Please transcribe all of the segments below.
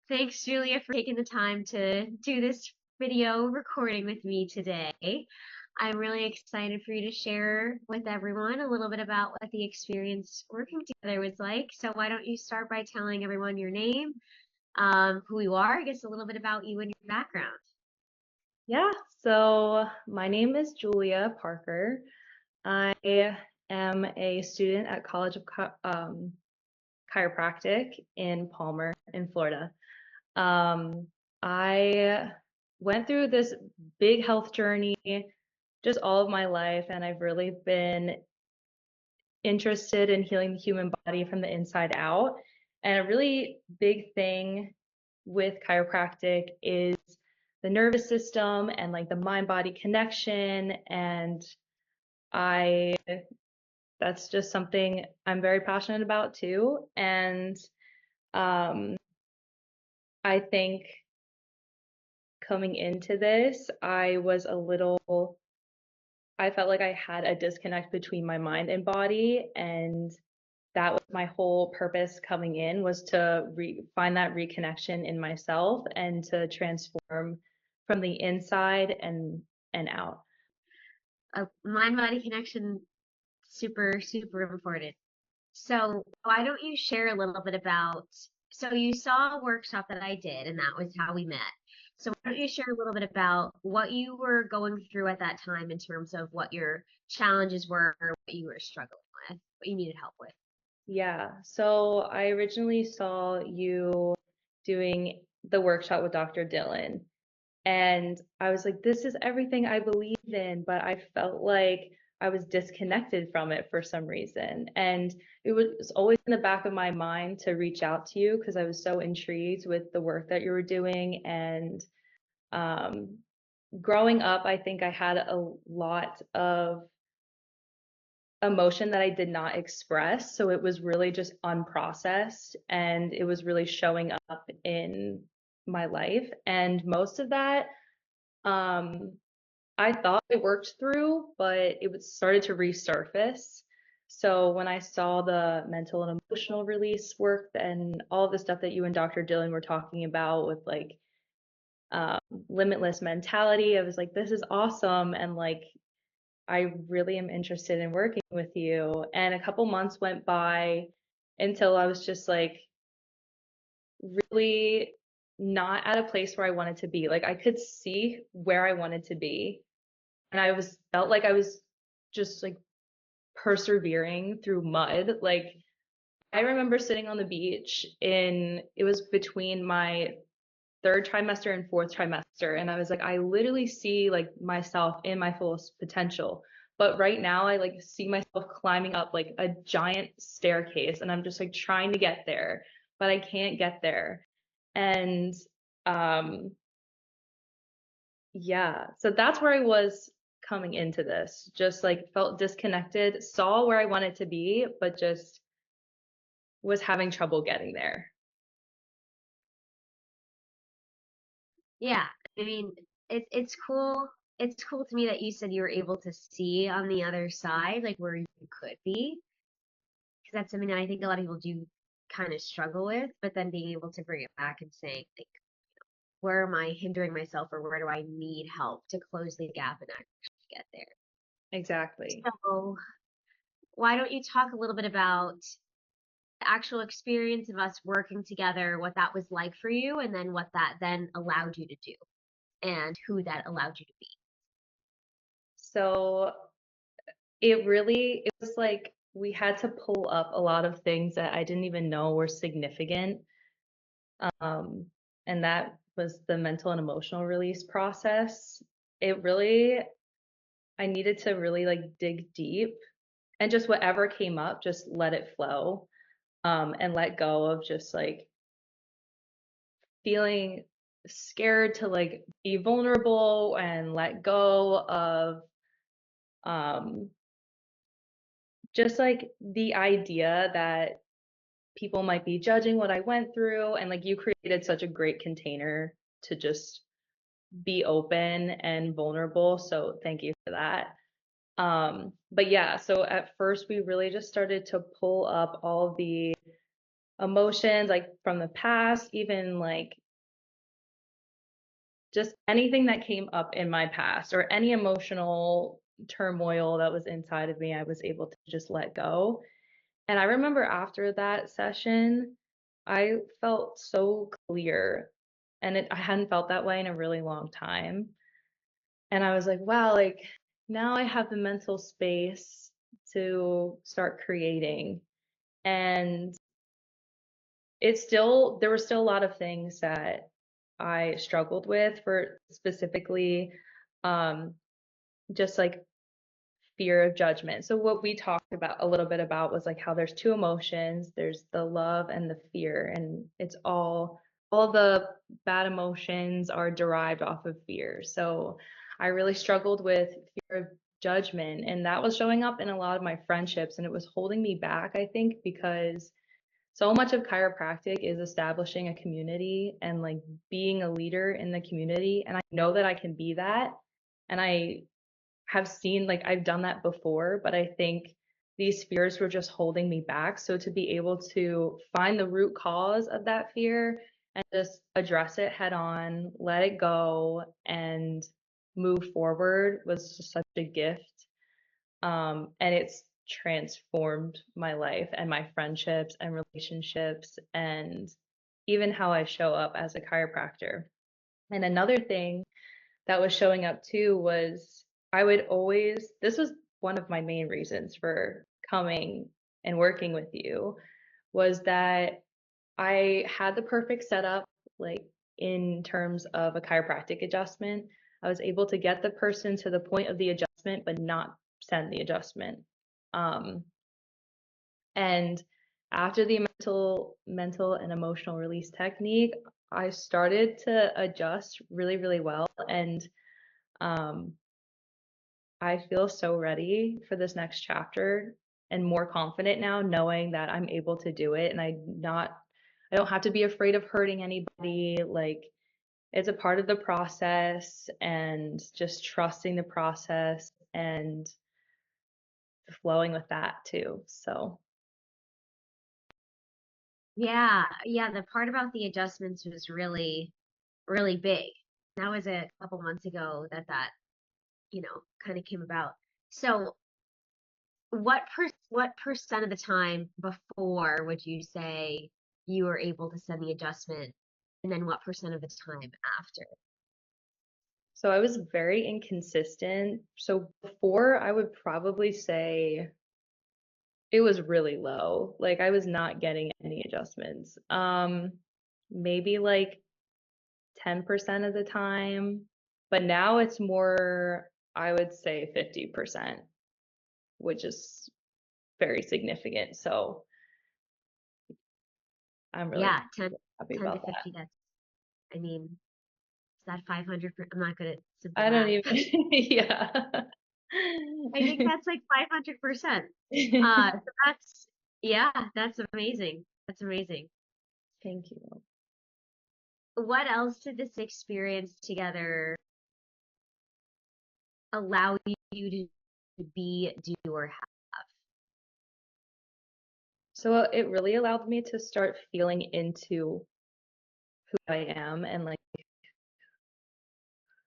Thanks, Julia, for taking the time to do this video recording with me today. I'm really excited for you to share with everyone a little bit about what the experience working together was like. So why don't you start by telling everyone your name, who you are, I guess a little bit about you and your background. Yeah, so my name is Julia Parker. I am a student at College of Chiropractic in Palmer, in Florida. Um, I went through this big health journey just all of my life, and I've really been interested in healing the human body from the inside out. And a really big thing with chiropractic is the nervous system and like the mind body connection. And I, that's just something I'm very passionate about too. And um, I think coming into this, I felt like I had a disconnect between my mind and body. And that was my whole purpose coming in, was to find that reconnection in myself and to transform from the inside and out. A mind-body connection, super, super important. So why don't you share a little bit about, so you saw a workshop that I did, and that was how we met. So why don't you share a little bit about what you were going through at that time in terms of what your challenges were, or what you were struggling with, what you needed help with? Yeah, so I originally saw you doing the workshop with Dr. Dylan, and I was like, this is everything I believe in, but I felt like I was disconnected from it for some reason. And it was always in the back of my mind to reach out to you because I was so intrigued with the work that you were doing. And um, growing up, I think I had a lot of emotion that I did not express. So it was really just unprocessed and it was really showing up in my life. And most of that, um, I thought it worked through, but it was started to resurface. So when I saw the mental and emotional release work and all the stuff that you and Dr. Dylan were talking about with like um, limitless mentality, I was like, this is awesome. And like, I really am interested in working with you. And a couple months went by until I was just like really not at a place where I wanted to be. Like I could see where I wanted to be. And I was felt like I was just like persevering through mud. Like I remember sitting on the beach it was between my third trimester and fourth trimester, and I was like, I literally see like myself in my fullest potential. But right now I like see myself climbing up like a giant staircase and I'm just like trying to get there, but I can't get there. And um yeah, so that's where I was coming into this. Just like felt disconnected, saw where I wanted to be, but just was having trouble getting there. Yeah, I mean, it's cool. It's cool to me that you said you were able to see on the other side, like where you could be, because that's something that I think a lot of people do kind of struggle with, but then being able to bring it back and saying, like, where am I hindering myself or where do I need help to close the gap and actually get there? Exactly. So, why don't you talk a little bit about the actual experience of us working together, what that was like for you, and then what that then allowed you to do and who that allowed you to be? So it was like we had to pull up a lot of things that I didn't even know were significant. Um, and that was the mental and emotional release process. It really, I needed to really like dig deep and just whatever came up, just let it flow. And let go of just like feeling scared to like be vulnerable and let go of um, just like the idea that people might be judging what I went through. And like you created such a great container to just be open and vulnerable. So thank you for that. But yeah, so at first we really just started to pull up all of the emotions like from the past, even like just anything that came up in my past or any emotional turmoil that was inside of me, I was able to just let go. And I remember after that session, I felt so clear and I hadn't felt that way in a really long time. And I was like, wow, like now I have the mental space to start creating. And there were still a lot of things that I struggled with for specifically um, just like fear of judgment. So what we talked about a little bit about was like how there's two emotions, there's the love and the fear, and it's all the bad emotions are derived off of fear. So I really struggled with fear of judgment, and that was showing up in a lot of my friendships, and it was holding me back, I think, because so much of chiropractic is establishing a community and like being a leader in the community. And I know that I can be that. And I have seen like I've done that before, but I think these fears were just holding me back. So to be able to find the root cause of that fear and just address it head on, let it go, and move forward was just such a gift. And it's transformed my life and my friendships and relationships and even how I show up as a chiropractor. And another thing that was showing up too was this was one of my main reasons for coming and working with you was that I had the perfect setup, like in terms of a chiropractic adjustment. I was able to get the person to the point of the adjustment, but not send the adjustment. Um, and after the mental and emotional release technique, I started to adjust really, really well. And um, I feel so ready for this next chapter and more confident now knowing that I'm able to do it and I don't have to be afraid of hurting anybody. Like it's a part of the process and just trusting the process and flowing with that too. So, Yeah, yeah, the part about the adjustments was really, really big. That was a couple months ago that kind of came about. So what percent of the time before would you say you were able to send the adjustment, and then what percent of the time after? so I was very inconsistent. So before I would probably say it was really low. Like I was not getting any adjustments. Maybe like 10% of the time, but now it's more, I would say 50%, which is very significant. So I'm really Yeah, 10, happy 10 to about that. 50, that's, I mean, is that 500 I'm not good at simple I don't math. even, yeah. I think that's like 500%. So yeah, that's amazing. That's amazing. Thank you. What else did this experience together allow you to be, do, or have? So it really allowed me to start feeling into who I am and like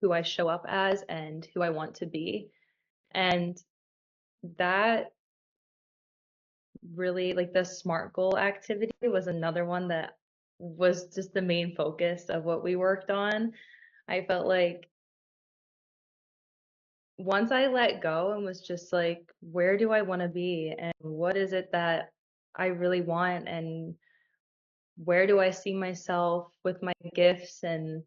who I show up as and who I want to be. And that really like the SMART goal activity was another one that was just the main focus of what we worked on. I felt like once I let go and was just like, where do I want to be and what is it that I really want and where do I see myself with my gifts? And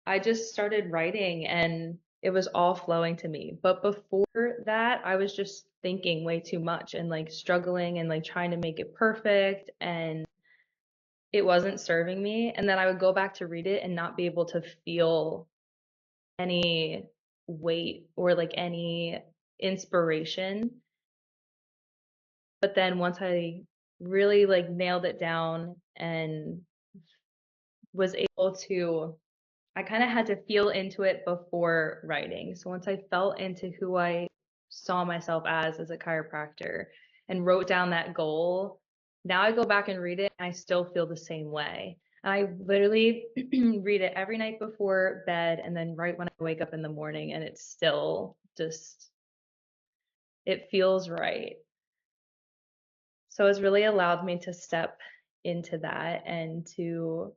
I just started writing and it was all flowing to me. But before that, I was just thinking way too much and like struggling and like trying to make it perfect and it wasn't serving me. And then I would go back to read it and not be able to feel any weight or like any inspiration. But then once I really like nailed it down and was able to I kind of had to feel into it before writing. So once I felt into who I saw myself as a chiropractor and wrote down that goal, now I go back and read it and I still feel the same way. And I literally read it every night before bed and then right when I wake up in the morning, and it's still just, it feels right. So it's really allowed me to step into that and to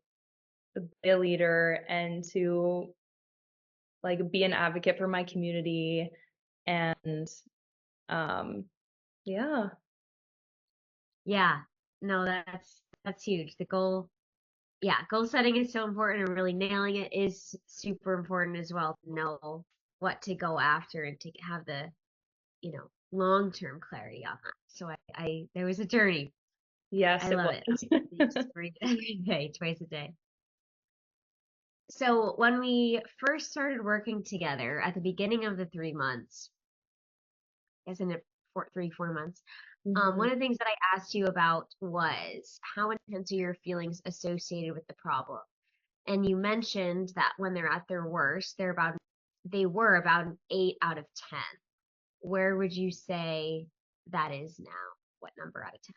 be a leader and to like be an advocate for my community. And um yeah. Yeah. No, that's huge. The goal, yeah, goal setting is so important, and really nailing it is super important as well to know what to go after and to have the, long-term clarity on that. So I there was a journey. I Yes, it love was. it. I just read it every day, twice a day. So when we first started working together at the beginning of the 3 months, isn't it 4 months? Mhm. One of the things that I asked you about was how intense are your feelings associated with the problem? And you mentioned that when they're at their worst, they were about an 8 out of 10. Where would you say that is now? What number out of 10?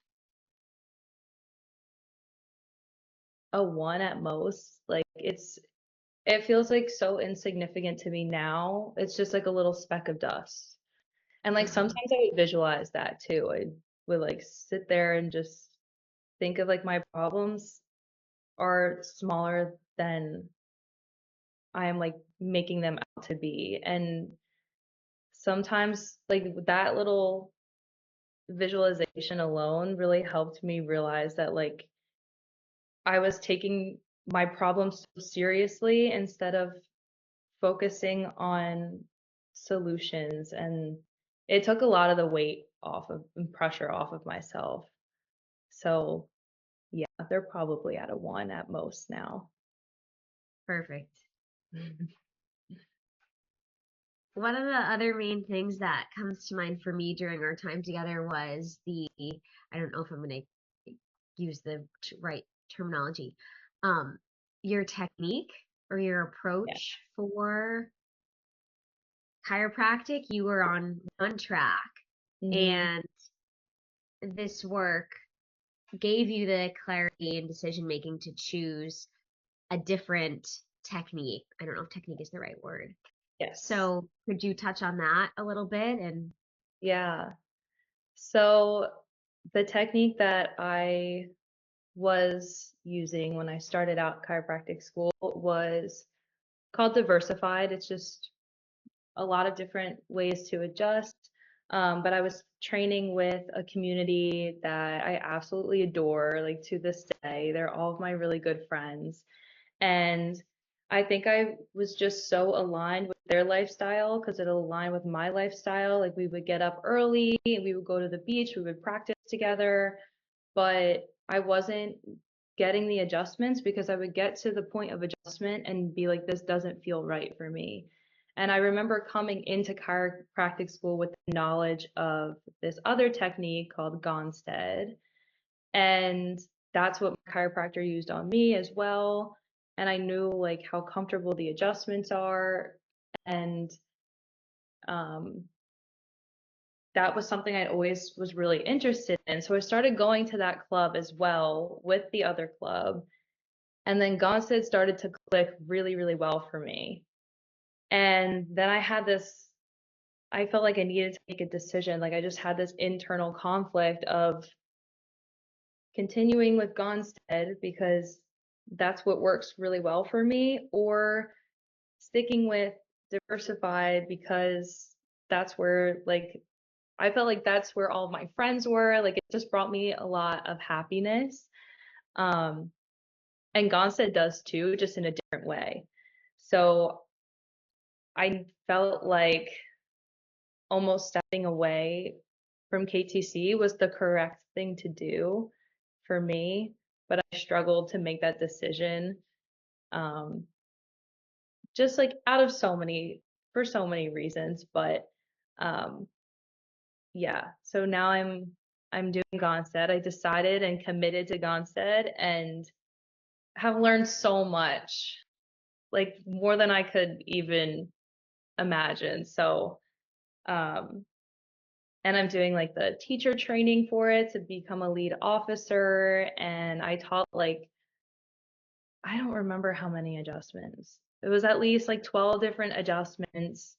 A one at most. Like it feels like so insignificant to me now. It's just like a little speck of dust. And like Uh-huh. sometimes I would visualize that too. I would like sit there and just think of like my problems are smaller than I am like making them out to be. And sometimes like that little visualization alone really helped me realize that like I was taking my problems so seriously instead of focusing on solutions. And it took a lot of the weight off of and pressure off of myself. So yeah, they're probably at a one at most now. Perfect. One of the other main things that comes to mind for me during our time together was I don't know if I'm going to use the right terminology, um, your technique or your Yeah. approach for chiropractic. You were on one track, Hmm. and this work gave you the clarity and decision making to choose a different technique. I don't know if technique is the right word. Yes. So could you touch on that a little bit? And Yeah. So the technique that I was using when I started out chiropractic school was called diversified. It's just a lot of different ways to adjust. But I was training with a community that I absolutely adore, like to this day. They're all of my really good friends. And I think I was just so aligned with their lifestyle because it aligned with my lifestyle. Like we would get up early, we would go to the beach, we would practice together, but I wasn't getting the adjustments because I would get to the point of adjustment and be like, this doesn't feel right for me. And I remember coming into chiropractic school with the knowledge of this other technique called Gonstead. And that's what my chiropractor used on me as well. And I knew like how comfortable the adjustments are. And um, that was something I always was really interested in. So I started going to that club as well with the other club. And then Gonstead started to click really, really well for me. And then I felt like I needed to make a decision. Like I just had this internal conflict of continuing with Gonstead because that's what works really well for me, or sticking with diversified because that's where like I felt like that's where all of my friends were. Like it just brought me a lot of happiness. Um, and Gonstead does too, just in a different way. So I felt like almost stepping away from KTC was the correct thing to do for me, but I struggled to make that decision. Um, just like out of for so many reasons, but um, yeah. So now I'm doing Gonstead. I decided and committed to Gonstead and have learned so much, like more than I could even imagine. So um and I'm doing like the teacher training for it to become a lead officer. And I taught like, I don't remember how many adjustments. It was at least like 12 different adjustments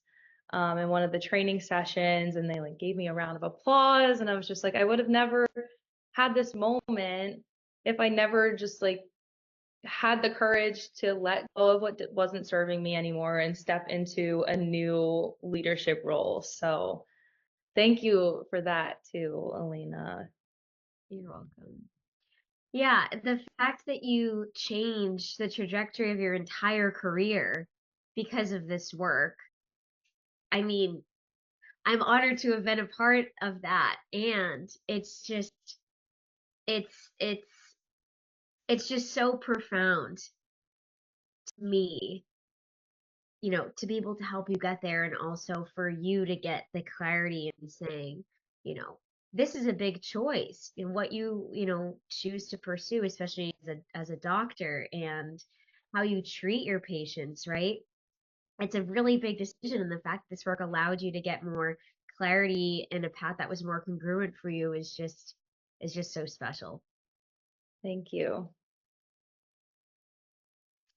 in one of the training sessions, and they like gave me a round of applause. And I was just like, I would have never had this moment if I never just like had the courage to let go of what wasn't serving me anymore and step into a new leadership role. So thank you for that too, Elena. You're welcome. Yeah, the fact that you changed the trajectory of your entire career because of this work, I mean, I'm honored to have been a part of that. And it's just, it's, it's, it's just so profound to me, to be able to help you get there and also for you to get the clarity in saying, this is a big choice in what you choose to pursue, especially as a doctor and how you treat your patients, right? It's a really big decision, and the fact that this work allowed you to get more clarity in a path that was more congruent for you is just so special. Thank you.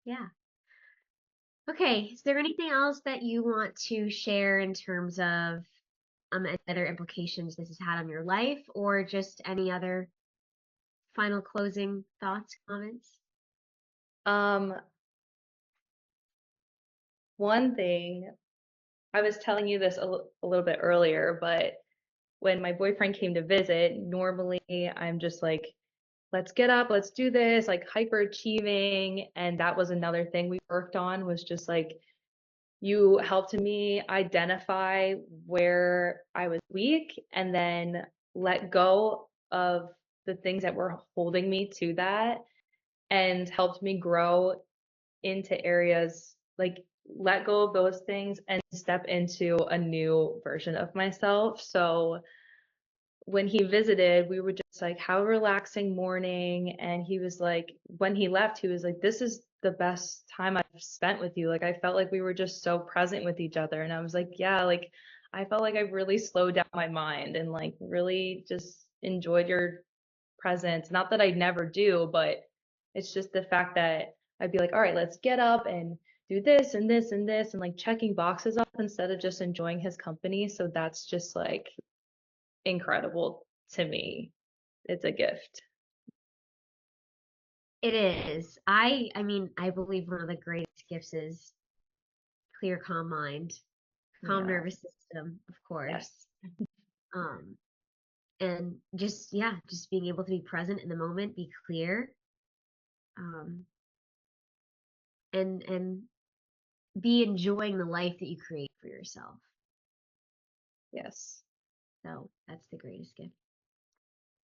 Yeah. Okay, is there anything else that you want to share in terms of any other implications this has had on your life, or just any other final closing thoughts, comments? Um, One thing, I was telling you this a little bit earlier, but when my boyfriend came to visit, normally I'm just like, let's get up, let's do this, like hyper achieving. And that was another thing we worked on, was just like, you helped me identify where I was weak and then let go of the things that were holding me to that, and helped me grow into areas like let go of those things and step into a new version of myself. So when he visited, we were just like, have a relaxing morning. And he was like, when he left, he was like, this is the best time I've spent with you. Like, I felt like we were just so present with each other. And I was like, yeah, like, I felt like I really slowed down my mind and like really just enjoyed your presence. Not that I never do, but it's just the fact that I'd be like, all right, let's get up and do this and this and this, and like checking boxes off instead of just enjoying his company. So that's just like incredible to me. It's a gift. It is. I mean, I believe one of the greatest gifts is clear, calm mind, calm Yeah. nervous system, of course. Yes. Um, and just, yeah, just being able to be present in the moment, be clear, um, and be enjoying the life that you create for yourself. Yes. So that's the greatest gift.